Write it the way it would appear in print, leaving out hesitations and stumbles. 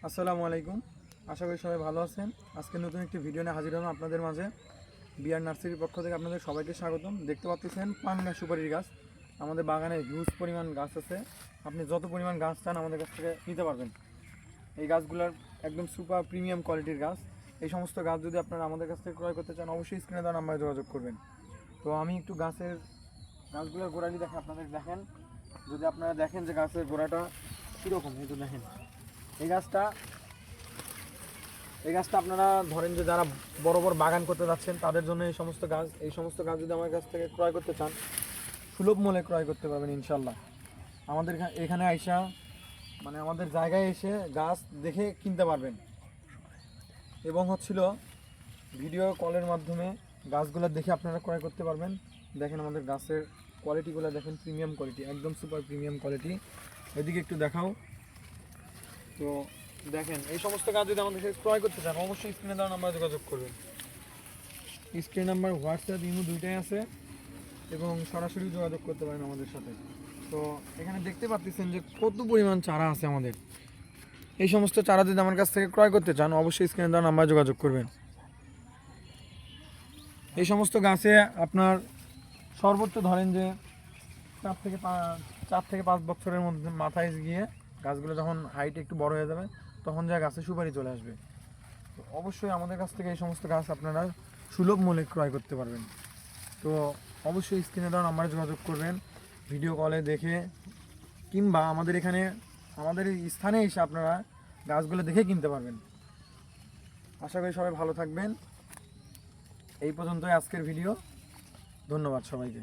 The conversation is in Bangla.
আসসালামু আলাইকুম। আশা করি সবাই ভালো আছেন। আজকে নতুন একটি ভিডিও নিয়ে হাজির হলাম আপনাদের মাঝে। বিআর নার্সারির পক্ষ থেকে আপনাদের সবাইকে স্বাগতম। দেখতে পাচ্ছেন পাঙ্গনা সুপারির গাছ। আমাদের বাগানে হিউজ পরিমাণ গাছ আছে। আপনি যত পরিমাণ গাছ চান আমাদের কাছ থেকে নিতে পারবেন। এই গাছগুলোর একদম সুপার প্রিমিয়াম কোয়ালিটির গাছ। এই সমস্ত গাছ যদি আপনারা আমাদের কাছ থেকে ক্রয় করতে চান অবশ্যই স্ক্রিনে দেওয়া নাম্বারে যোগাযোগ করবেন। তো আমি একটু গাছগুলোর গোড়ালি আপনাদের দেখেন। যদি আপনারা দেখেন যে গাছের গোড়াটা কীরকম, এই তো দেখেন এই গাছটা আপনারা ধরেন যে যারা বড় বড় বাগান করতে যাচ্ছেন তাদের জন্য এই সমস্ত গাছ যদি আমার কাছ থেকে ক্রয় করতে চান সুলভ মূল্যে ক্রয় করতে পারবেন ইনশাল্লাহ। আমাদের এখানে আইসা মানে আমাদের জায়গায় এসে গাছ দেখে কিনতে পারবেন এবং ভিডিও কলের মাধ্যমে গাছগুলো দেখে আপনারা ক্রয় করতে পারবেন। দেখেন আমাদের গাছের কোয়ালিটিগুলো দেখেন, প্রিমিয়াম কোয়ালিটি, একদম সুপার প্রিমিয়াম কোয়ালিটি। এদিকে একটু দেখাও। তো দেখেন এই সমস্ত গাছ যদি আমাদের কাছে ক্রয় করতে চান অবশ্যই স্ক্রিনে দেওয়া নাম্বারে যোগাযোগ করবেন। স্ক্রিন নাম্বার, হোয়াটসঅ্যাপ, ইমো দুইটাই আছে এবং সরাসরি যোগাযোগ করতে পারেন আমাদের সাথে। তো এখানে দেখতে পাচ্ছেন যে কত পরিমাণ চারা আছে আমাদের। এই সমস্ত চারা যদি আমার কাছ থেকে ক্রয় করতে চান অবশ্যই স্ক্রিনে দেওয়া নাম্বারে যোগাযোগ করবেন। এই সমস্ত গাছে আপনার সর্বোচ্চ ধরেন যে 4 থেকে 5 বছরের মধ্যে মাথায় গিয়ে গাছগুলো যখন হাইট একটু বড় হয়ে যাবে তখন যা গাছে সুপারি চলে আসবে। তো অবশ্যই আমাদের কাছ থেকে এই সমস্ত গাছ আপনারা সুলভ মূল্যে ক্রয় করতে পারবেন। তো অবশ্যই স্ক্রিনে দেওয়া নাম্বারে যোগাযোগ করবেন, ভিডিও কলে দেখে কিংবা আমাদের এই স্থানে এসে আপনারা গাছগুলো দেখে কিনতে পারবেন। আশা করি সবাই ভালো থাকবেন। এই পর্যন্তই আজকের ভিডিও। ধন্যবাদ সবাইকে।